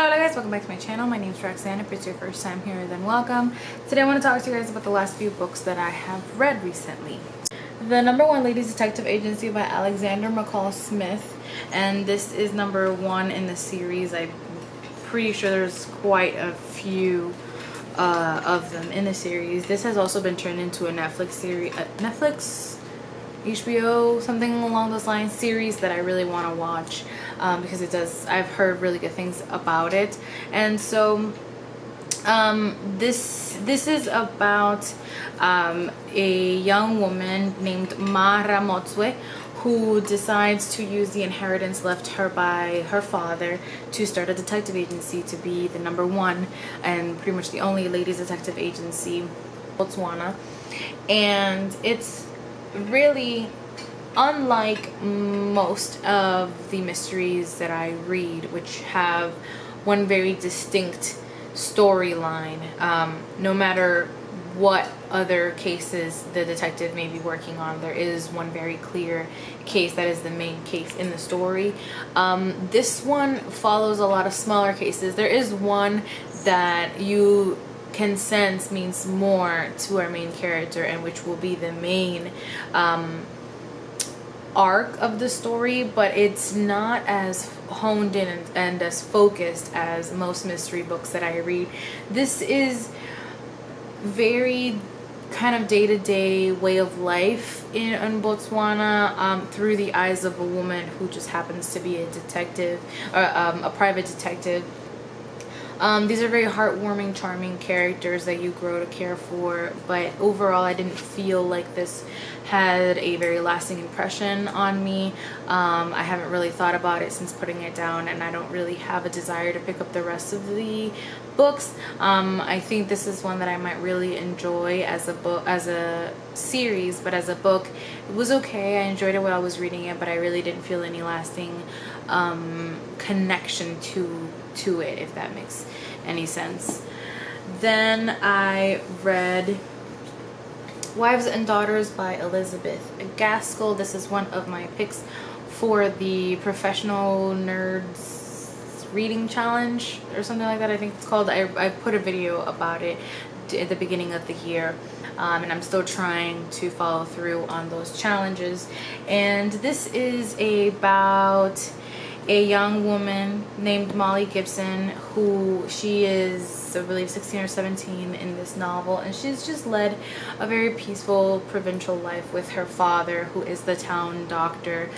Hello guys, welcome back to my channel. My name is Roxanne. If it's your first time here, then welcome. Today I want to talk to you guys about the last few books that I have read recently. The number one Ladies Detective Agency by Alexander McCall Smith, and this is number one in the series. I'm pretty sure there's quite a few of them in the series. This has also been turned into a Netflix series, HBO, something along those lines, series that I really want to watch because I've heard really good things about it. And so this is about a young woman named Mara Motswe who decides to use the inheritance left her by her father to start a detective agency, to be the number one and pretty much the only ladies detective agency in Botswana. And it's really unlike most of the mysteries that I read, which have one very distinct storyline. No matter what other cases the detective may be working on, there is one very clear case that is the main case in the story. This one follows a lot of smaller cases. There is one that you can sense means more to our main character, and which will be the main arc of the story, but it's not as honed in and as focused as most mystery books that I read. This is very kind of day-to-day way of life in Botswana through the eyes of a woman who just happens to be a detective, or a private detective. These are very heartwarming, charming characters that you grow to care for, but overall I didn't feel like this had a very lasting impression on me. I haven't really thought about it since putting it down, and I don't really have a desire to pick up the rest of the books. I think this is one that I might really enjoy as a book, as a series, but as a book it was okay. I enjoyed it while I was reading it, but I really didn't feel any lasting connection to it, if that makes any sense. Then I read Wives and Daughters by Elizabeth Gaskell. This is one of my picks for the Professional Nerds Reading Challenge or something like that, I think it's called. I put a video about it at the beginning of the year, and I'm still trying to follow through on those challenges. And this is about a young woman named Molly Gibson, who she is, I believe, 16 or 17 in this novel, and she's just led a very peaceful provincial life with her father, who is the town doctor.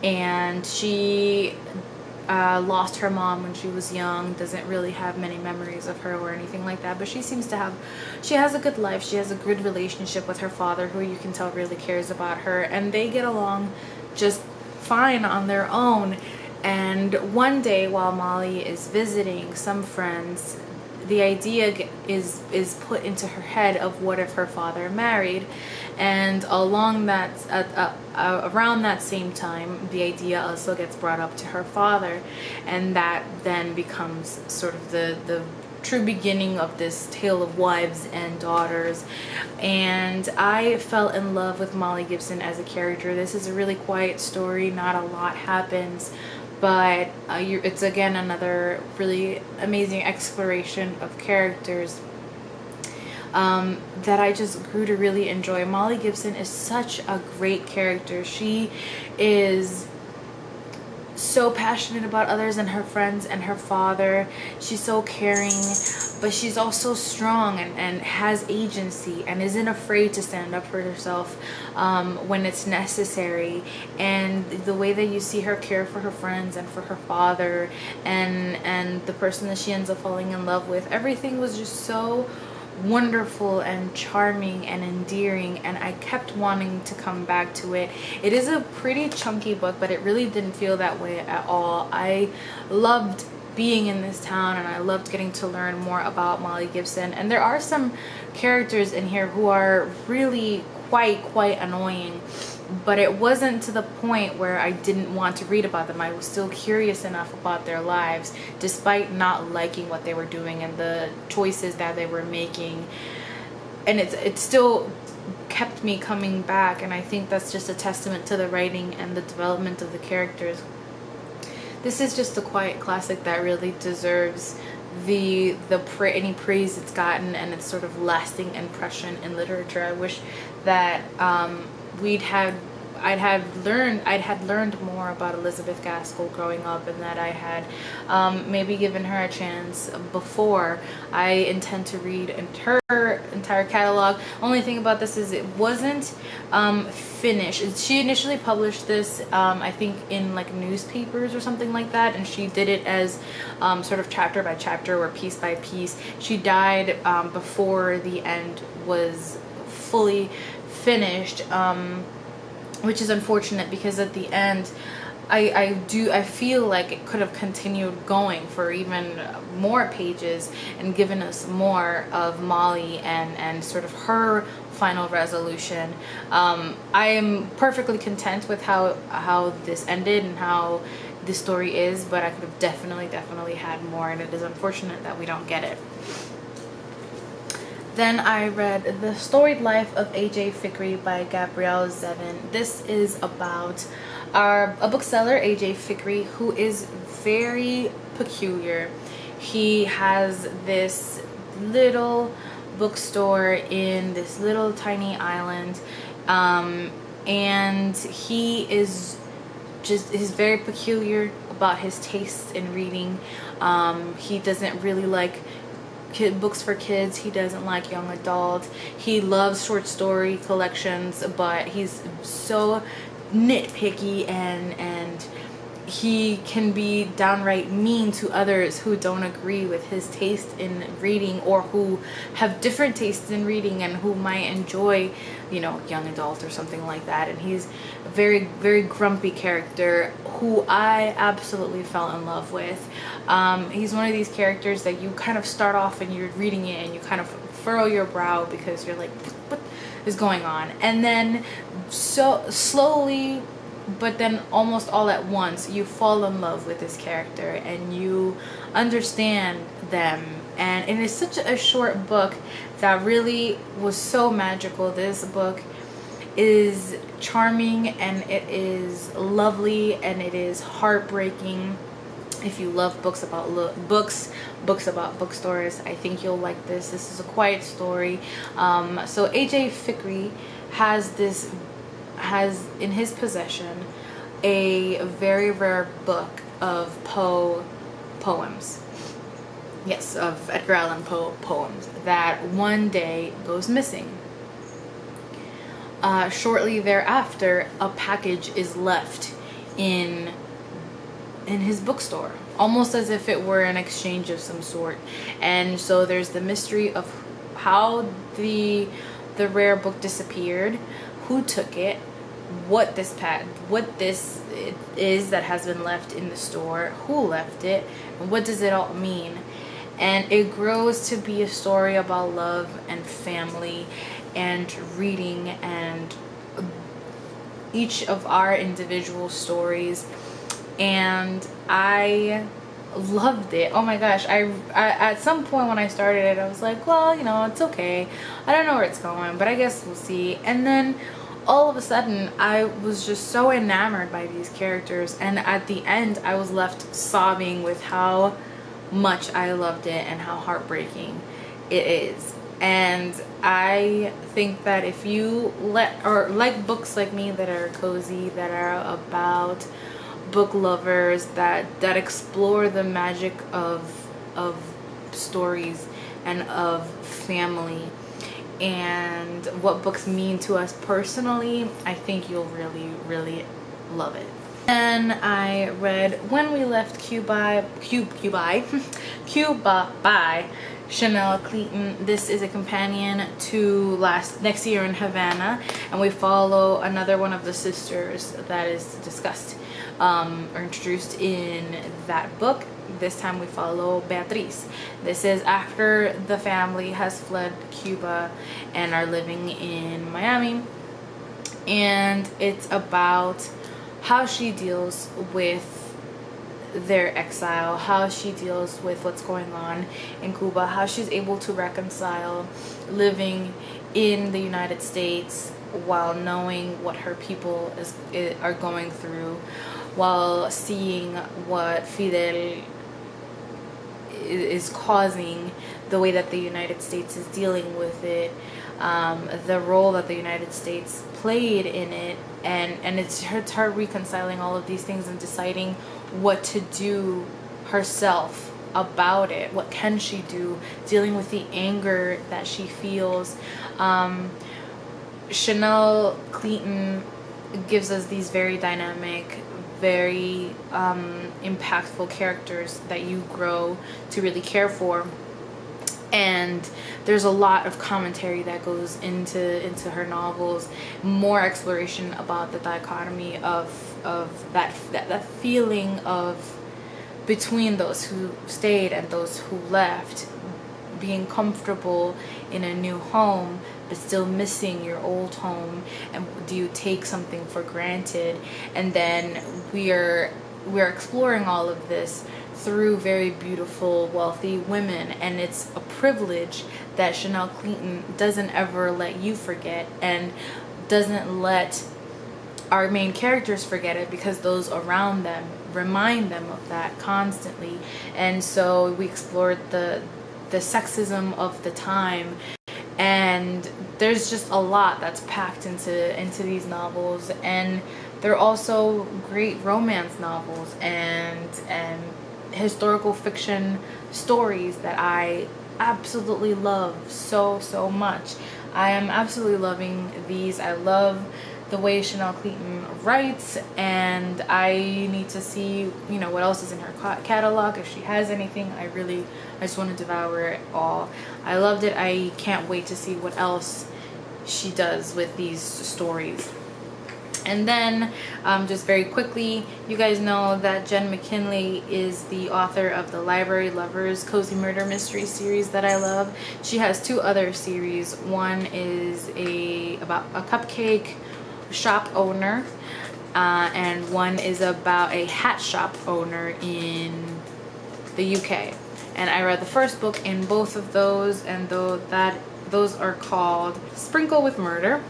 And she lost her mom when she was young, doesn't really have many memories of her or anything like that, but she seems to have, she has a good life, she has a good relationship with her father, who you can tell really cares about her, and they get along just fine on their own. And one day while Molly is visiting some friends, the idea is put into her head of what if her father married, and along that around that same time the idea also gets brought up to her father, and that then becomes sort of the true beginning of this tale of wives and daughters. And I fell in love with Molly Gibson as a character. This is a really quiet story, not a lot happens, but it's again another really amazing exploration of characters that I just grew to really enjoy. Molly Gibson is such a great character. She is so passionate about others and her friends and her father. She's so caring, but she's also strong and has agency and isn't afraid to stand up for herself when it's necessary. And the way that you see her care for her friends and for her father and the person that she ends up falling in love with, everything was just so wonderful and charming and endearing, and I kept wanting to come back to it. It is a pretty chunky book, but it really didn't feel that way at all. I loved being in this town, and I loved getting to learn more about Molly Gibson. And there are some characters in here who are really quite annoying, but it wasn't to the point where I didn't want to read about them. I was still curious enough about their lives, despite not liking what they were doing and the choices that they were making. And it still kept me coming back, and I think that's just a testament to the writing and the development of the characters. this is just a quiet classic that really deserves any praise it's gotten and its sort of lasting impression in literature. I wish that we'd had I'd had learned more about Elizabeth Gaskell growing up, and that I had maybe given her a chance before. I intend to read her entire catalog. Only thing about this is it wasn't finished. She initially published this, I think, in like newspapers or something like that, and she did it as sort of chapter by chapter or piece by piece. She died before the end was fully finished. Which is unfortunate, because at the end I feel like it could have continued going for even more pages and given us more of Molly and sort of her final resolution. I am perfectly content with how this ended and how the story is, but I could have definitely had more, and it is unfortunate that we don't get it. Then I read The Storied Life of A.J. Fikri by Gabrielle Zevin. This is about a bookseller, A.J. Fikri, who is very peculiar. He has this little bookstore in this little tiny island, and he's very peculiar about his tastes in reading. He doesn't really like books for kids. He doesn't like young adult. He loves short story collections, but he's so nitpicky and he can be downright mean to others who don't agree with his taste in reading, or who have different tastes in reading and who might enjoy, young adult or something like that. And he's a very, very grumpy character who I absolutely fell in love with. He's one of these characters that you kind of start off and you're reading it and you kind of furrow your brow because you're like, what is going on? And then so slowly, but then almost all at once, you fall in love with this character and you understand them. And it is such a short book that really was so magical. This book is charming and it is lovely and it is heartbreaking. If you love books about books about bookstores, I think you'll like this. This is a quiet story. So A.J. Fikri has in his possession a very rare book of Poe poems. Yes, of Edgar Allan Poe poems that one day goes missing. Shortly thereafter, a package is left in his bookstore, almost as if it were an exchange of some sort. And so there's the mystery of how the rare book disappeared, who took it, what this is that has been left in the store, who left it, and what does it all mean. And it grows to be a story about love and family and reading and each of our individual stories. And I loved it. Oh my gosh, I at some point when I started it, I was like, well, it's okay, I don't know where it's going, but I guess we'll see. And then all of a sudden I was just so enamored by these characters, and at the end I was left sobbing with how much I loved it and how heartbreaking it is. And I think that if you like books like me that are cozy, that are about book lovers, that explore the magic of stories and of family and what books mean to us personally, I think you'll really, really love it. Then I read When We Left Cuba by Chanel Cleaton. This is a companion to Next Year in Havana, and we follow another one of the sisters that is discussed or introduced in that book. This time we follow Beatriz. This is after the family has fled Cuba and are living in Miami, and it's about how she deals with their exile, how she deals with what's going on in Cuba, how she's able to reconcile living in the United States while knowing what her people are going through. while seeing what Fidel is causing, the way that the United States is dealing with it, the role that the United States played in it, and it's her reconciling all of these things and deciding what to do herself about it. What can she do, dealing with the anger that she feels. Chanel Cleaton gives us these very dynamic, very impactful characters that you grow to really care for. And there's a lot of commentary that goes into her novels, more exploration about the dichotomy of that feeling of between those who stayed and those who left, being comfortable in a new home but still missing your old home, and do you take something for granted? And then we're exploring all of this through very beautiful, wealthy women, and it's a privilege that Chanel Cleaton doesn't ever let you forget, and doesn't let our main characters forget it, because those around them remind them of that constantly. And so we explored the sexism of the time, and there's just a lot that's packed into these novels. And they're also great romance novels and historical fiction stories that I absolutely love so much. I am absolutely loving these. I love the way Chanel Cleaton writes, and I need to see, you know, what else is in her catalog, if she has anything. I just want to devour it all. I loved it. I can't wait to see what else she does with these stories. And then just very quickly, you guys know that Jen McKinley is the author of the Library Lovers Cozy Murder Mystery series that I love. She has two other series. One is about a cupcake shop owner, and one is about a hat shop owner in the UK. And I read the first book in both of those, and those are called Sprinkle with Murder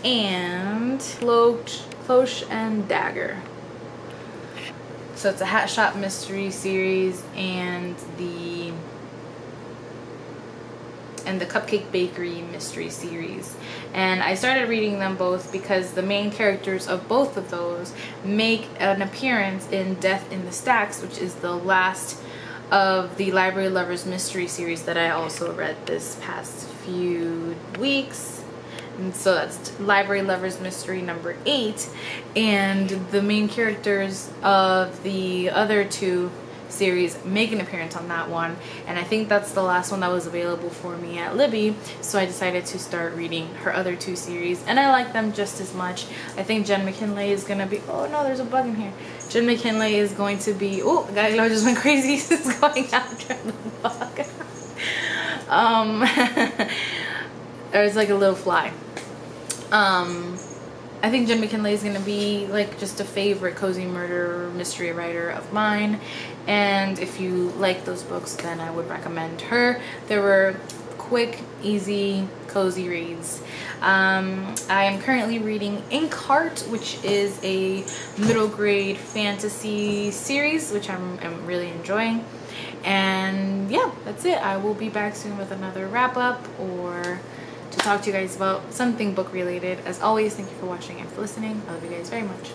and Cloche and Dagger. So it's a hat shop mystery series and the Cupcake Bakery mystery series. And I started reading them both because the main characters of both of those make an appearance in Death in the Stacks, which is the last of the Library Lovers mystery series that I also read this past few weeks. And so that's Library Lovers Mystery number 8, and the main characters of the other two series make an appearance on that one, and I think that's the last one that was available for me at Libby, so I decided to start reading her other two series, and I like them just as much. I think Jen McKinley is gonna be, oh no, there's a bug in here. Jen McKinley is going to be, oh, Galileo just went crazy. He's going after the bug. There's like a little fly. I think Jen McKinley is going to be like just a favorite cozy murder mystery writer of mine, and if you like those books, then I would recommend her. They were quick, easy, cozy reads. I am currently reading Inkheart, which is a middle grade fantasy series, which I'm really enjoying. And yeah, that's it. I will be back soon with another wrap up or to talk to you guys about something book related. As always, thank you for watching and for listening. I love you guys very much.